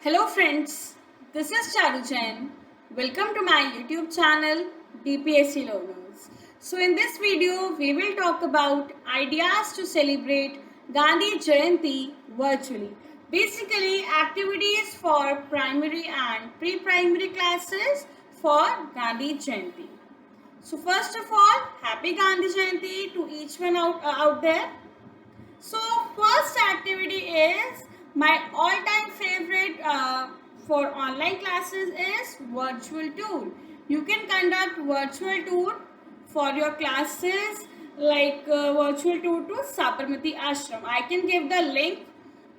Hello friends, this is Charu Jain. Welcome to my YouTube channel DPSE Learners. So in this video, we will talk about ideas to celebrate Gandhi Jayanti virtually. Basically, activities for primary and pre-primary classes for Gandhi Jayanti. So first of all, happy Gandhi Jayanti to each one out there. So first activity is my all-time favorite for online classes is virtual tour. You can conduct virtual tour for your classes like virtual tour to Sabarmati Ashram. I can give the link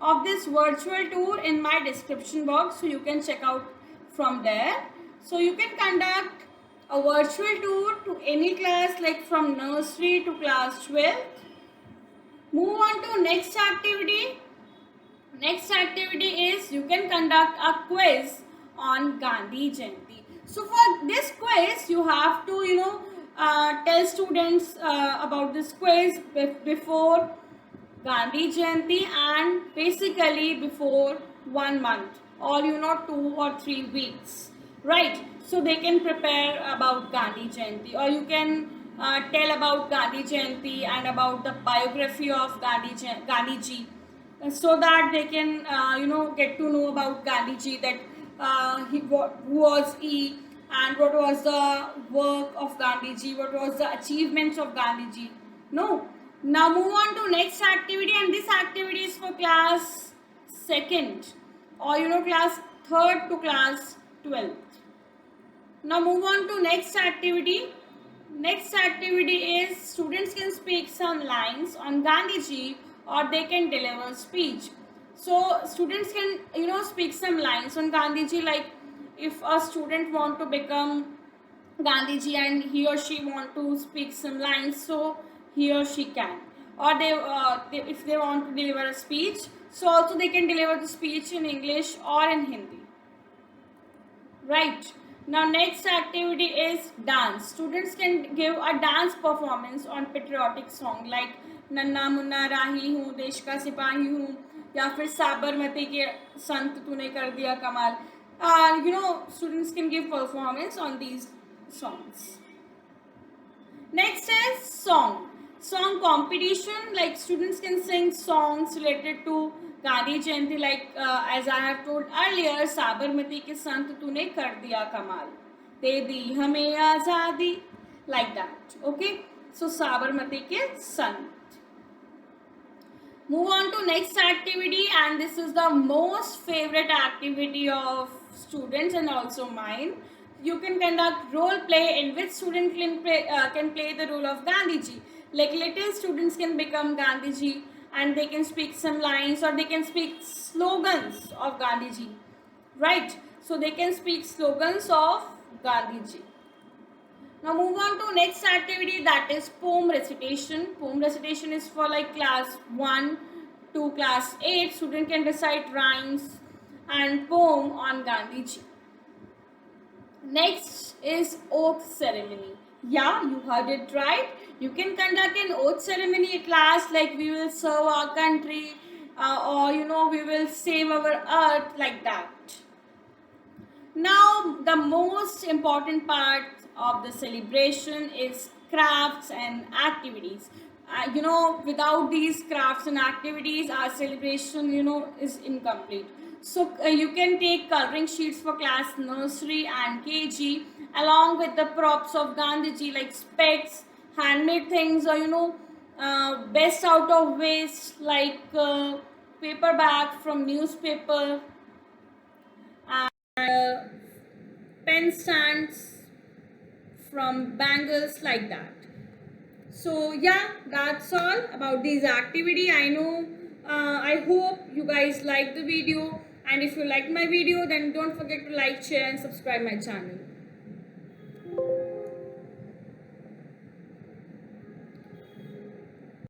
of this virtual tour in my description box so you can check out from there. So you can conduct a virtual tour to any class like from nursery to class 12. Move on to next activity. Next activity is you can conduct a quiz on Gandhi Jayanti. So for this quiz, you have to tell students about this quiz before Gandhi Jayanti and basically before 1 month or 2 or 3 weeks, right? So they can prepare about Gandhi Jayanti, or you can tell about Gandhi Jayanti and about the biography of Gandhiji, so that they can get to know about Gandhiji, that who was he and what was the work of Gandhiji, what was the achievements of Gandhiji. No. Now move on to next activity, and this activity is for class 2nd or class 3rd to class 12th. Now move on to next activity. Next activity is students can speak some lines on Gandhiji or they can deliver speech. So students can speak some lines on Gandhiji, like if a student want to become Gandhiji and he or she want to speak some lines, so he or she can. Or if they want to deliver a speech, so also they can deliver the speech in English or in Hindi. Right. Now next activity is dance. Students can give a dance performance on patriotic song like नन्ना मुन्ना राही हूँ, देश का सिपाही हूँ, या फिर साबरमती के संत तूने कर दिया कमाल. Students can give performance on these songs. Next is song competition, like students can sing songs related to Gandhi Jayanti, like as I have told earlier, Sabarmati के संत तूने कर दिया कमाल, दे दी हमें आज़ादी, like that. Okay, so Sabarmati के संत. Move on to next activity, and this is the most favorite activity of students and also mine. You can conduct role play in which student can play the role of Gandhiji. Like little students can become Gandhiji and they can speak some lines, or they can speak slogans of Gandhiji, right? So they can speak slogans of Gandhiji. Now move on to next activity, that is poem recitation. Poem recitation is for like class 1 to class 8. Student can recite rhymes and poem on Gandhiji. Next is oath ceremony. Yeah, you heard it right. You can conduct an oath ceremony at class, like we will serve our country or we will save our earth, like that. Now the most important part of the celebration is crafts and activities. Without these crafts and activities, our celebration is incomplete. So you can take coloring sheets for class nursery and KG along with the props of Gandhiji, like specs, handmade things, or best out of waste, like paper bag from newspaper, and pen stands from bangles, like that. So yeah, that's all about these activity. I hope you guys like the video, and if you like my video, then don't forget to like, share and subscribe my channel.